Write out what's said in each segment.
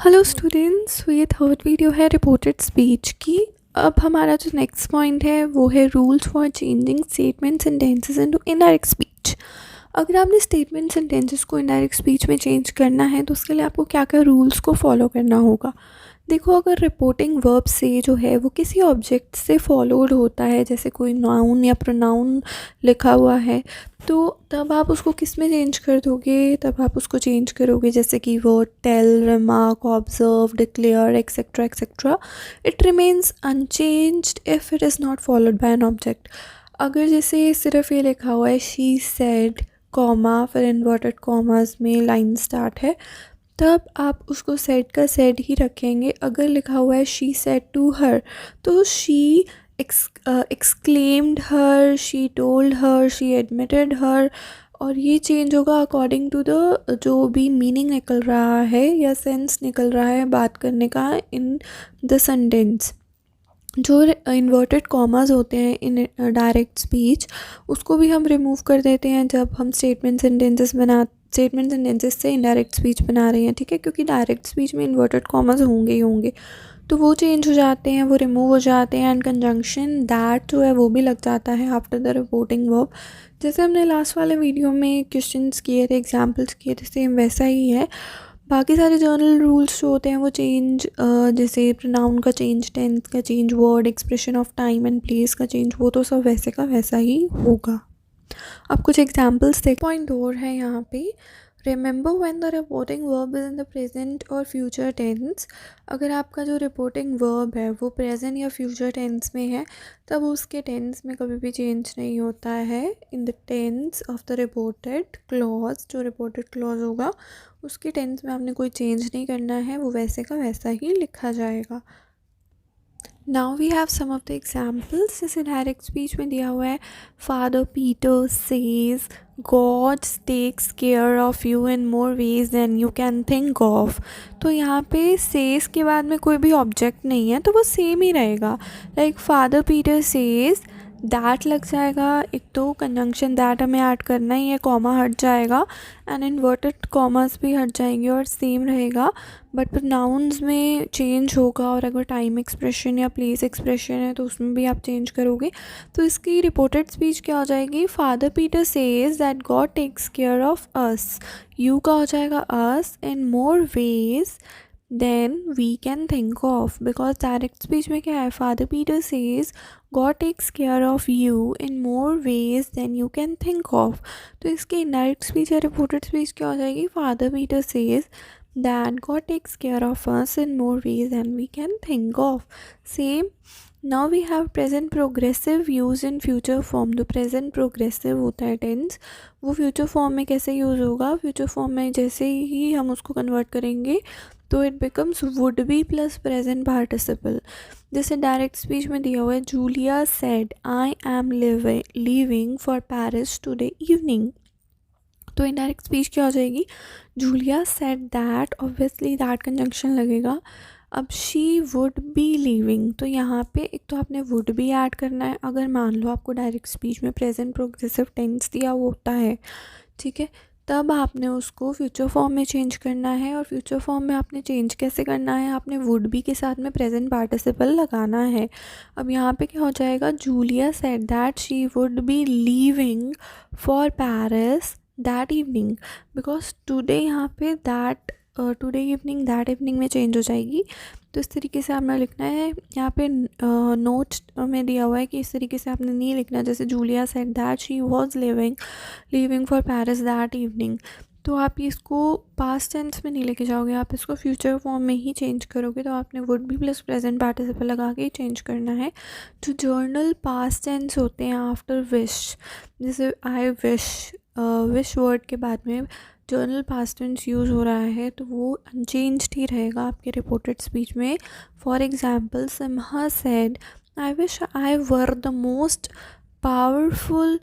Hello students, ये third video है reported speech की। अब हमारा जो नेक्स्ट पॉइंट है वो है rules for changing statements and tenses into indirect speech. अगर आपने स्टेटमेंट्स एंड टेंसेस को इनडायरेक्ट स्पीच में चेंज करना है तो उसके लिए आपको क्या क्या रूल्स को फॉलो करना होगा। देखो, अगर रिपोर्टिंग वर्ब से जो है वो किसी ऑब्जेक्ट से फॉलोड होता है, जैसे कोई नाउन या प्रोनाउन लिखा हुआ है, तो तब आप उसको किस में चेंज कर दोगे? तब आप उसको चेंज करोगे जैसे कि word tell, remark, observe, declare, etcetera etcetera. It remains unchanged if it is not followed by an object. अगर जैसे सिर्फ ये लिखा हुआ है शी सेड, कॉमा, फिर इन्वर्टेड कॉमास में लाइन स्टार्ट है, तब आप उसको सेड का सेड ही रखेंगे। अगर लिखा हुआ है शी सेड टू हर, तो she exclaimed her, she told her, she admitted her, और ये चेंज होगा अकॉर्डिंग टू द जो भी मीनिंग निकल रहा है या सेंस निकल रहा है बात करने का इन द सेंटेंस। जो इन्वर्टेड कॉमास होते हैं इन डायरेक्ट स्पीच, उसको भी हम रिमूव कर देते हैं जब हम स्टेटमेंट सेंटेंसेस से इनडायरेक्ट स्पीच बना रहे हैं, ठीक है, क्योंकि डायरेक्ट स्पीच में इन्वर्टेड कॉमास होंगे ही होंगे, तो वो चेंज हो जाते हैं, वो रिमूव हो जाते हैं। एंड कंजंक्शन दैट जो है वो भी लग जाता है आफ्टर द रिपोर्टिंग वर्ब। जैसे हमने लास्ट वाले वीडियो में क्वेश्चंस किए थे, एग्जांपल्स किए थे, सेम वैसा ही है। बाकी सारे जर्नल रूल्स जो होते हैं वो चेंज, जैसे प्रोनाउन का चेंज, टेंस का change, word expression of time and place का चेंज, वो तो सब वैसे का वैसा ही होगा। अब कुछ एग्जांपल्स देख। पॉइंट और है यहाँ पे, remember when the reporting verb is in the present और फ्यूचर टेंस। अगर आपका जो रिपोर्टिंग वर्ब है वो प्रेजेंट या फ्यूचर टेंस में है, तब उसके टेंस में कभी भी चेंज नहीं होता है। In the tense of the reported clause, जो रिपोर्टेड क्लॉज होगा उसके टेंस में आपने कोई चेंज नहीं करना है, वो वैसे का वैसा ही लिखा जाएगा। Now we have some of the examples. जैसे डायरेक्ट स्पीच में दिया हुआ है, father Peter says God takes care of you in more ways than you can think of. तो यहाँ पे सेज के बाद में कोई भी ऑब्जेक्ट नहीं है, तो वो सेम ही रहेगा। Like father Peter says, that लग जाएगा, एक तो कंजंक्शन दैट हमें ऐड करना ही है, कॉमा हट जाएगा, एंड इन्वर्टेड कॉमास भी हट जाएंगे और सेम रहेगा। बट नाउन्स में चेंज होगा, और अगर टाइम एक्सप्रेशन या प्लेस एक्सप्रेशन है तो उसमें भी आप चेंज करोगे। तो इसकी रिपोर्टेड स्पीच क्या हो जाएगी? Father Peter says that God takes care of us. You का हो जाएगा us in more ways than we can think of, because direct speech में क्या है? Father Peter says God takes care of you in more ways than you can think of. तो इसकी indirect speech या reported speech क्या हो जाएगी? Father Peter says that God takes care of us in more ways than we can think of. Same. Now we have present progressive use in future form. तो present progressive होता है tense, वो future form में कैसे use होगा? future form में जैसे ही हम उसको convert करेंगे तो it becomes would be plus present participle। जैसे direct speech में दिया हुआ है, Julia said I am leaving for Paris today evening। तो इनडायरेक्ट स्पीच क्या हो जाएगी? Julia said that, obviously that conjunction लगेगा। अब शी वुड बी लीविंग, तो यहाँ पे एक तो आपने वुड भी ऐड करना है। अगर मान लो आपको डायरेक्ट स्पीच में प्रेजेंट प्रोग्रेसिव टेंस दिया होता है, ठीक है, तब आपने उसको फ्यूचर फॉर्म में चेंज करना है। और फ्यूचर फॉर्म में आपने चेंज कैसे करना है? आपने वुड बी के साथ में प्रेजेंट पार्टिसिपल लगाना है। अब यहाँ पे क्या हो जाएगा? Julia said that she would be leaving for Paris that evening, because today यहाँ पे that, today evening that evening में चेंज हो जाएगी। तो इस तरीके से आपने लिखना है। यहाँ पे नोट्स में दिया हुआ है कि इस तरीके से आपने नहीं लिखना, जैसे Julia said that she was living for Paris that evening. तो आप इसको पास्ट टेंस में नहीं लेके जाओगे, आप इसको फ्यूचर फॉर्म में ही चेंज करोगे। तो आपने would be plus present participle लगा के चेंज करना है। जो जर्नल पास्ट टेंस होते हैं आफ्टर विश, जैसे आई विश वर्ड के बाद में जर्नल पास्ट टेंस यूज़ हो रहा है, तो वो अनचेंज्ड ही रहेगा आपके रिपोर्टेड स्पीच में। For example, Simha said I wish I were the most powerful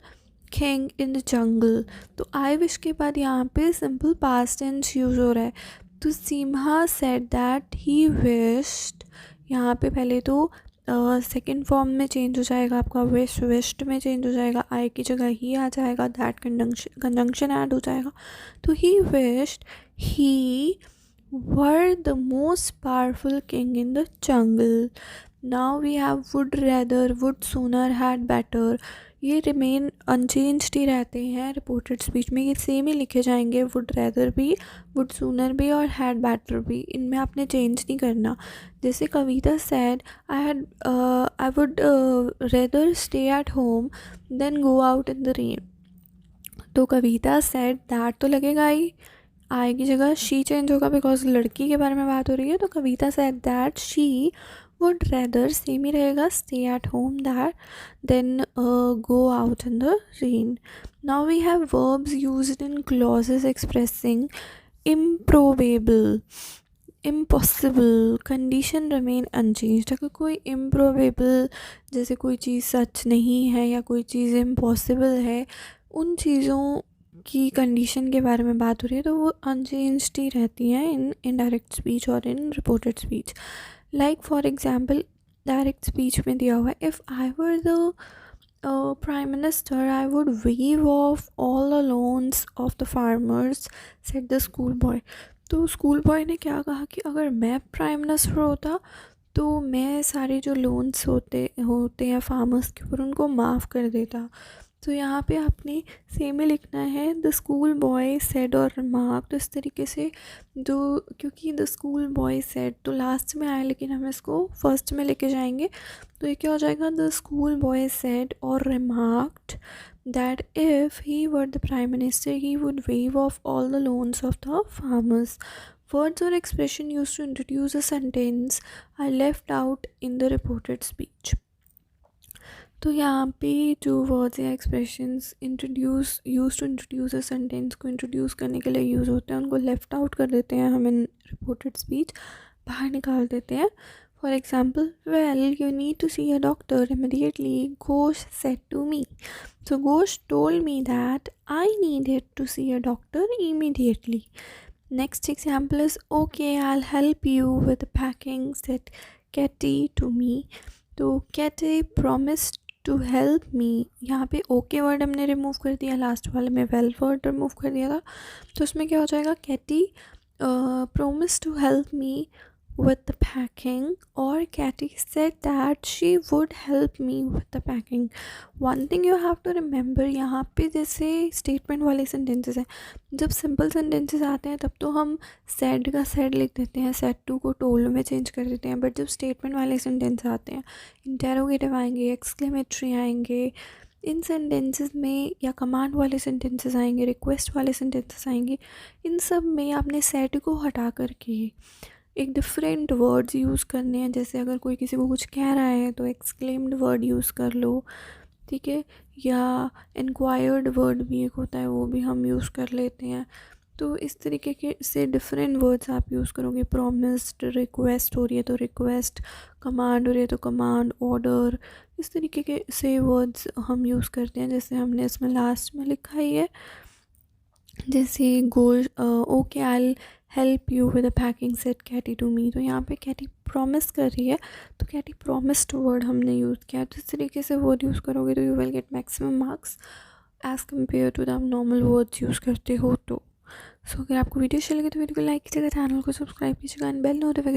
king in the jungle. तो आई विश के बाद यहाँ पे सिंपल पास्ट टेंस यूज़ हो रहा है। तो Simha said that he wished, यहाँ पे पहले तो सेकेंड फॉर्म में चेंज हो जाएगा आपका, विश्ड में चेंज हो जाएगा, आई की जगह ही आ जाएगा, दैट कंजंक्शन ऐड हो जाएगा। तो he wished he were the most powerful king in the jungle. Now we have would rather, would sooner, had better. ये रिमेन अनचेंज्ड ही रहते हैं रिपोर्टेड स्पीच में, ये सेम ही लिखे जाएंगे, वुड रैदर भी, वुड सूनर भी और हैड बेटर भी, इनमें आपने चेंज नहीं करना. जैसे Kavita said I would rather stay at home than go out in the rain. तो कविता सेड दैट तो लगेगा ही, आई की जगह शी चेंज होगा बिकॉज लड़की के बारे में बात हो रही है. तो Kavita said that she would rather, same ही रहेगा, stay at home that than go out in the rain. Now we have verbs used in clauses expressing improbable, impossible, condition remain unchanged. अगर कोई इम्प्रोबेबल, जैसे कोई चीज़ सच नहीं है या कोई चीज़ इम्पॉसिबल है, उन चीज़ों की कंडीशन के बारे में बात हो रही है तो वो अनचेंज्ड ही रहती हैं इन इनडायरेक्ट स्पीच और in reported speech. Like for example direct speech में दिया हुआ है, if I were the prime minister I would waive off all the loans of the farmers said the school boy. तो school boy ने क्या कहा कि अगर मैं प्राइम मिनिस्टर होता तो मैं सारे जो लोन्स होते हैं फार्मर्स के ऊपर उनको माफ़ कर देता. तो यहाँ पे आपने सेम ही लिखना है, द स्कूल बॉय सेड और रिमार्क. तो इस तरीके से जो, क्योंकि द स्कूल बॉय सेड तो लास्ट में आया लेकिन हम इसको फर्स्ट में लेके जाएंगे. तो ये क्या हो जाएगा, द स्कूल बॉय सेड और remarked that if he were the prime minister he would waive off all the loans of the farmers. Words or expression used to introduce a sentence are left out in the reported speech. तो यहाँ पे जो words या expressions use to introduce a sentence को introduce करने के लिए use होते हैं, उनको लेफ्ट आउट कर देते हैं हम इन रिपोर्टेड स्पीच, बाहर निकाल देते हैं. For example, well you need to see a doctor immediately, Ghosh said to me. So Ghosh told me that I needed to see a doctor immediately. Next example is, okay, I'll help you with the packing, said Katie to me. तो Katie promised to help me. यहाँ पे okay word हमने remove कर दिया, last वाले में well word remove कर दिया था. तो उसमें क्या हो जाएगा, Katie promised to help me with the packing, or Katie said that she would help me with the packing. One thing you have to remember, यहाँ पे जैसे स्टेटमेंट वाले सेंटेंसेस हैं, जब सिंपल सेंटेंसेस आते हैं तब तो हम said का said लिख देते हैं, said to को told में चेंज कर देते हैं. बट जब स्टेटमेंट वाले सेंटेंस आते हैं, इंटेरोगेटिव आएंगे, एक्सक्लेमेटरी आएंगे, इन सेंटेंसेस में या कमांड वाले सेंटेंसेस आएंगे, रिक्वेस्ट वाले सेंटेंसेस आएंगे, इन सब में आपने said को हटा करके एक डिफरेंट वर्ड्स यूज़ करने हैं. जैसे अगर कोई किसी को कुछ कह रहा है तो एक्सक्लेम्ड वर्ड यूज़ कर लो, ठीक है, या इंक्वायर्ड वर्ड भी एक होता है, वो भी हम यूज़ कर लेते हैं. तो इस तरीके के से डिफरेंट वर्ड्स आप यूज़ करोगे. प्रॉमिस्ड, रिक्वेस्ट हो रही है तो रिक्वेस्ट, कमांड हो रही है तो कमांड, ऑर्डर, इस तरीके के से वर्ड्स हम यूज़ करते हैं. जैसे हमने इसमें लास्ट में लिखा ही है, जैसे gosh okay I help you with the packing said Katie to me. तो यहाँ पे कैटी प्रॉमिस कर रही है तो कैटी प्रॉमिस्ड वर्ड हमने यूज़ किया. तो इस तरीके से वर्ड यूज़ करोगे तो you will get maximum marks as compare to the normal words use करते हो. तो अगर आपको वीडियो अच्छी लगे तो वीडियो को लाइक कीजिएगा, चैनल को सब्सक्राइब कीजिएगा एंड बेल नोटिफिकेशन